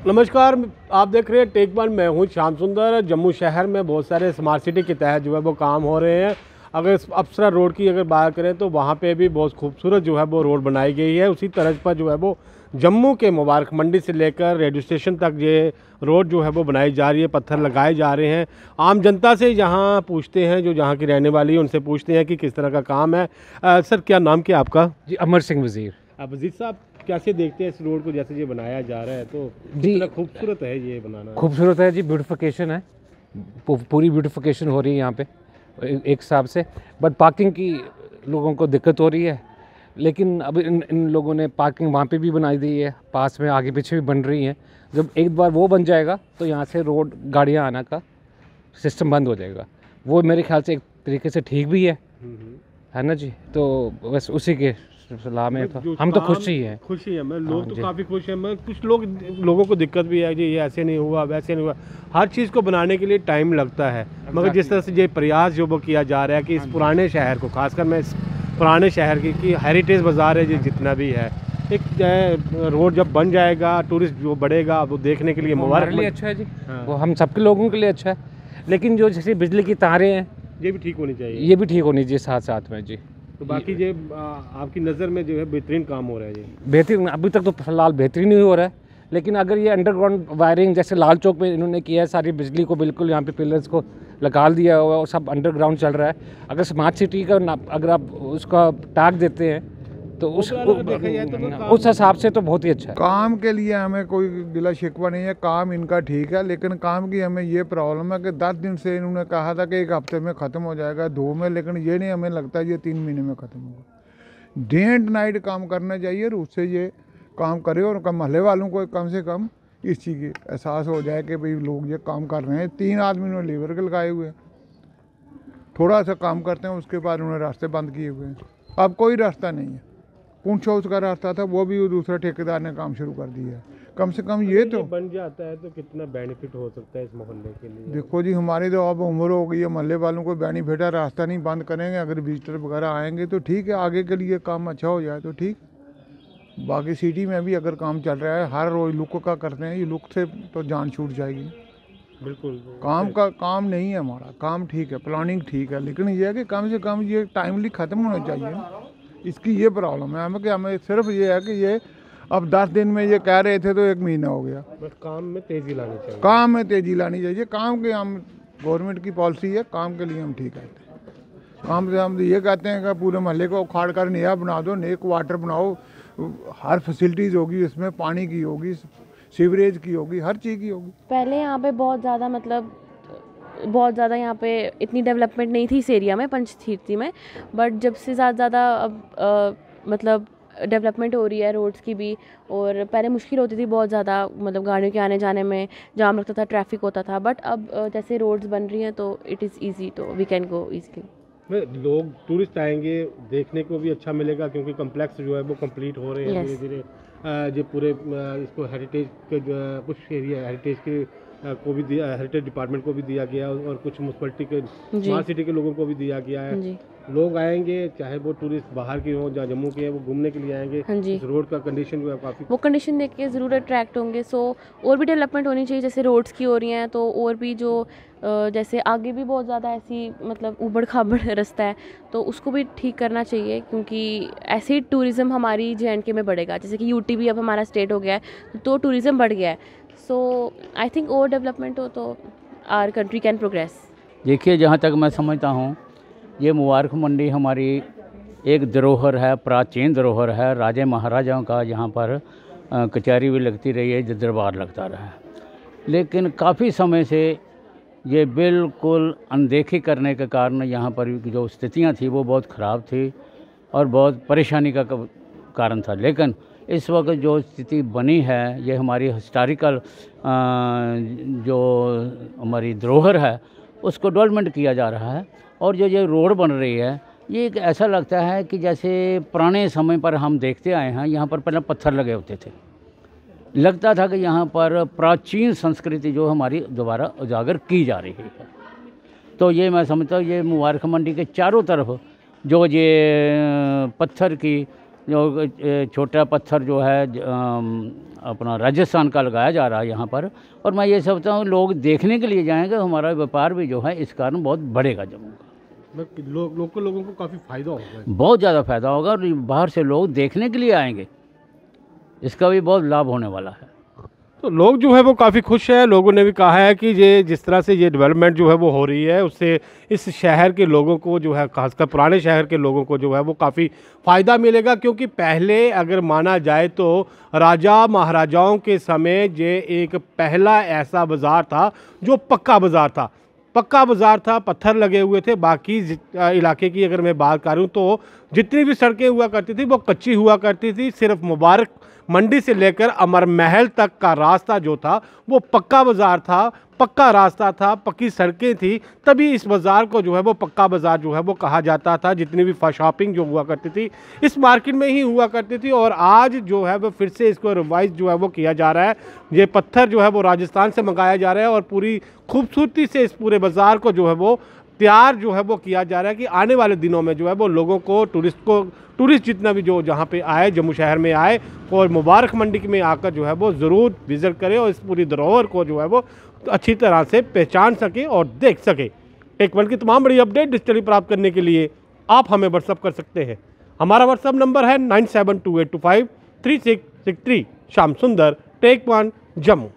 नमस्कार, आप देख रहे हैं टेक वन। मैं हूं श्याम सुंदर। जम्मू शहर में बहुत सारे स्मार्ट सिटी के तहत जो है वो काम हो रहे हैं। अगर अप्सरा रोड की अगर बात करें तो वहां पे भी बहुत खूबसूरत जो है वो रोड बनाई गई है। उसी तरह पर जो है वो जम्मू के मुबारक मंडी से लेकर रेडियो स्टेशन तक ये रोड जो है वो बनाई जा रही है, पत्थर लगाए जा रहे हैं। आम जनता से यहाँ पूछते हैं, जो जहाँ की रहने वाली है उनसे पूछते हैं कि किस तरह का काम है। सर, क्या नाम क्या आपका? जी, अमर सिंह वज़ीर। वजीर साहब, कैसे देखते हैं इस रोड को, जैसे ये बनाया जा रहा है तो जी, कितना खूबसूरत है ये बनाना? खूबसूरत है जी, ब्यूटिफिकेशन है, पूरी ब्यूटिफिकेशन हो रही है यहाँ पे एक हिसाब से। बट पार्किंग की लोगों को दिक्कत हो रही है, लेकिन अब इन लोगों ने पार्किंग वहाँ पे भी बनाई दी है, पास में आगे पीछे भी बन रही हैं। जब एक बार वो बन जाएगा तो यहाँ से रोड गाड़ियाँ आना का सिस्टम बंद हो जाएगा। वो मेरे ख्याल से एक तरीके से ठीक भी है ना जी। तो बस उसी के सलाह में तो हम तो खुशी हैं। मैं लोग तो काफ़ी खुश हैं। मैं कुछ लोगों को दिक्कत भी है जी, ये ऐसे नहीं हुआ वैसे नहीं हुआ। हर चीज़ को बनाने के लिए टाइम लगता है, मगर जिस तरह से ये प्रयास जो वो किया जा रहा है कि इस पुराने शहर को, खासकर मैं इस पुराने शहर की हेरिटेज बाज़ार है जी, जितना भी है, एक रोड जब बन जाएगा, टूरिस्ट जो बढ़ेगा वो देखने के लिए मुबारक लिए अच्छा है जी। वो हम सबके लोगों के लिए अच्छा है, लेकिन जो जैसे बिजली की तारें हैं ये भी ठीक होनी चाहिए। ये भी ठीक होनी चाहिए साथ साथ में जी। तो बाकी ये आपकी नज़र में जो है बेहतरीन काम हो रहा है जी? बेहतरीन अभी तक तो फिलहाल बेहतरीन ही हो रहा है, लेकिन अगर ये अंडरग्राउंड वायरिंग जैसे लाल चौक में इन्होंने किया है, सारी बिजली को बिल्कुल यहाँ पे पिलर्स को लगा दिया हुआ है और सब अंडरग्राउंड चल रहा है। अगर स्मार्ट सिटी का अगर आप उसका टैग देते हैं तो उस हिसाब से तो बहुत ही अच्छा है। काम के लिए हमें कोई गिला शिकवा नहीं है, काम इनका ठीक है, लेकिन काम की हमें ये प्रॉब्लम है कि 10 दिन से इन्होंने कहा था कि 1 हफ्ते में ख़त्म हो जाएगा, 2 में, लेकिन ये नहीं, हमें लगता है ये 3 महीने में ख़त्म होगा। डे एंड नाइट काम करना चाहिए और उससे ये काम करे और मोहल्ले वालों को कम से कम इस चीज़ की एहसास हो जाए कि भाई लोग ये काम कर रहे हैं। 3 आदमी उन्होंने लेबर के लगाए हुए हैं, थोड़ा सा काम करते हैं, उसके बाद उन्होंने रास्ते बंद किए हुए हैं। अब कोई रास्ता नहीं है। पूंछ उसका रास्ता था, वो भी दूसरा ठेकेदार ने काम शुरू कर दिया है। कम से कम ये तो बन जाता है तो कितना बेनिफिट हो सकता है इस मोहल्ले के लिए? देखो जी, हमारी तो अब उम्र हो गई है, मोहल्ले वालों को बेनिफिट है, रास्ता नहीं बंद करेंगे, अगर विजिटर वगैरह आएंगे तो ठीक है, आगे के लिए काम अच्छा हो जाए तो ठीक। बाकी सिटी में भी अगर काम चल रहा है, हर रोज लुक का करते हैं, ये लुक से तो जान छूट जाएगी। बिल्कुल काम नहीं है हमारा, काम ठीक है, प्लानिंग ठीक है, लेकिन ये है कि कम से कम ये टाइमली ख़त्म होना चाहिए। इसकी ये प्रॉब्लम है हमें कि हमें सिर्फ ये है कि ये अब 10 दिन में ये कह रहे थे तो 1 महीना हो गया। बस काम में तेज़ी लानी चाहिए। काम में तेज़ी लानी चाहिए। काम के हम गवर्नमेंट की पॉलिसी है, काम के लिए हम ठीक कहते हैं। काम से हम ये कहते हैं कि पूरे मोहल्ले को उखाड़ कर नया बना दो, नए क्वार्टर बनाओ, हर फैसिलिटीज़ होगी, इसमें पानी की होगी, सीवरेज की होगी, हर चीज़ की होगी। पहले यहाँ पे बहुत ज़्यादा यहाँ पे इतनी डेवलपमेंट नहीं थी इस एरिया में, पंचतीर्थी में। बट जब से ज़्यादा अब मतलब डेवलपमेंट हो रही है रोड्स की भी, और पहले मुश्किल होती थी बहुत ज़्यादा, मतलब गाड़ियों के आने जाने में जाम लगता था, ट्रैफिक होता था। बट अब जैसे रोड्स बन रही हैं तो इट इज़ ईजी, तो वी कैन गो ईजीली। लोग टूरिस्ट आएंगे, देखने को भी अच्छा मिलेगा, क्योंकि कम्प्लेक्स जो है वो कंप्लीट हो रहे हैं धीरे धीरे। जो पूरे इसको हेरिटेज के जो कुछ एरिया हेरिटेज के को भी दिया, हेरिटेज डिपार्टमेंट को भी दिया गया और कुछ म्यूनसिपलिटी के स्मार्ट सिटी के लोगों को भी दिया गया है। लोग आएंगे, चाहे वो टूरिस्ट बाहर के हों या जम्मू के हैं, वो घूमने के लिए आएंगे। इस रोड का कंडीशन जो है काफ़ी, वो कंडीशन देख के ज़रूर अट्रैक्ट होंगे। सो और भी डेवलपमेंट होनी चाहिए, जैसे रोड्स की हो रही हैं तो और भी जो जैसे आगे भी बहुत ज़्यादा ऐसी मतलब ऊबड़ खाबड़ रास्ता है, तो उसको भी ठीक करना चाहिए, क्योंकि ऐसे ही टूरिज़्म हमारी JNK में बढ़ेगा। जैसे कि UT भी अब हमारा स्टेट हो गया है तो टूरिज़्म बढ़ गया है। सो आई थिंक और डेवलपमेंट हो तो आवर कंट्री कैन प्रोग्रेस। देखिए, जहाँ तक मैं समझता हूँ, ये मुबारक मंडी हमारी एक धरोहर है, प्राचीन धरोहर है। राजे महाराजाओं का यहाँ पर कचहरी भी लगती रही है, जो दरबार लगता रहा है, लेकिन काफ़ी समय से ये बिल्कुल अनदेखी करने के कारण यहाँ पर जो स्थितियाँ थी वो बहुत ख़राब थी और बहुत परेशानी का कारण था। लेकिन इस वक्त जो स्थिति बनी है, ये हमारी हिस्टोरिकल जो हमारी धरोहर है उसको डेवलपमेंट किया जा रहा है। और जो ये रोड बन रही है, ये एक ऐसा लगता है कि जैसे पुराने समय पर हम देखते आए हैं, यहाँ पर पहले पत्थर लगे होते थे, लगता था कि यहाँ पर प्राचीन संस्कृति जो हमारी दोबारा उजागर की जा रही है। तो ये मैं समझता हूँ, ये मुबारक मंडी के चारों तरफ जो ये पत्थर की जो छोटा पत्थर जो है अपना राजस्थान का लगाया जा रहा है यहाँ पर। और मैं ये समझता हूँ लोग देखने के लिए जाएंगे, हमारा व्यापार भी जो है इस कारण बहुत बढ़ेगा जम्मू का। लोकल लोगों को काफ़ी फ़ायदा होगा, बहुत ज़्यादा फायदा होगा और बाहर से लोग देखने के लिए आएंगे, इसका भी बहुत लाभ होने वाला है। तो लोग जो है वो काफ़ी खुश हैं। लोगों ने भी कहा है कि ये जिस तरह से ये डेवलपमेंट जो है वो हो रही है उससे इस शहर के लोगों को जो है, खासकर पुराने शहर के लोगों को जो है वो काफ़ी फ़ायदा मिलेगा। क्योंकि पहले अगर माना जाए तो राजा महाराजाओं के समय ये एक पहला ऐसा बाज़ार था जो पक्का बाज़ार था। पक्का बाज़ार था, पत्थर लगे हुए थे। बाकी इलाके की अगर मैं बात करूं तो जितनी भी सड़कें हुआ करती थी वो कच्ची हुआ करती थी। सिर्फ मुबारक मंडी से लेकर अमर महल तक का रास्ता जो था वो पक्का बाज़ार था, पक्का रास्ता था, पक्की सड़कें थी, तभी इस बाज़ार को जो है वो पक्का बाज़ार जो है वो कहा जाता था। जितनी भी शॉपिंग जो हुआ करती थी इस मार्केट में ही हुआ करती थी। और आज जो है वो फिर से इसको रिवाइज जो है वो किया जा रहा है। ये पत्थर जो है वो राजस्थान से मंगाया जा रहा है और पूरी खूबसूरती से इस पूरे बाज़ार को जो है वो तैयार जो है वो किया जा रहा है कि आने वाले दिनों में जो है वो लोगों को, टूरिस्ट जितना भी जो जहाँ पे आए, जम्मू शहर में आए और मुबारक मंडी में आकर जो है वो ज़रूर विज़िट करें और इस पूरी धरोहर को जो है वो अच्छी तरह से पहचान सके और देख सके। टेक वन की तमाम बड़ी अपडेट डिजिटली प्राप्त करने के लिए आप हमें व्हाट्सअप कर सकते हैं। हमारा व्हाट्सअप नंबर है 9728253663। श्याम सुंदर, टेक वन, जम्मू।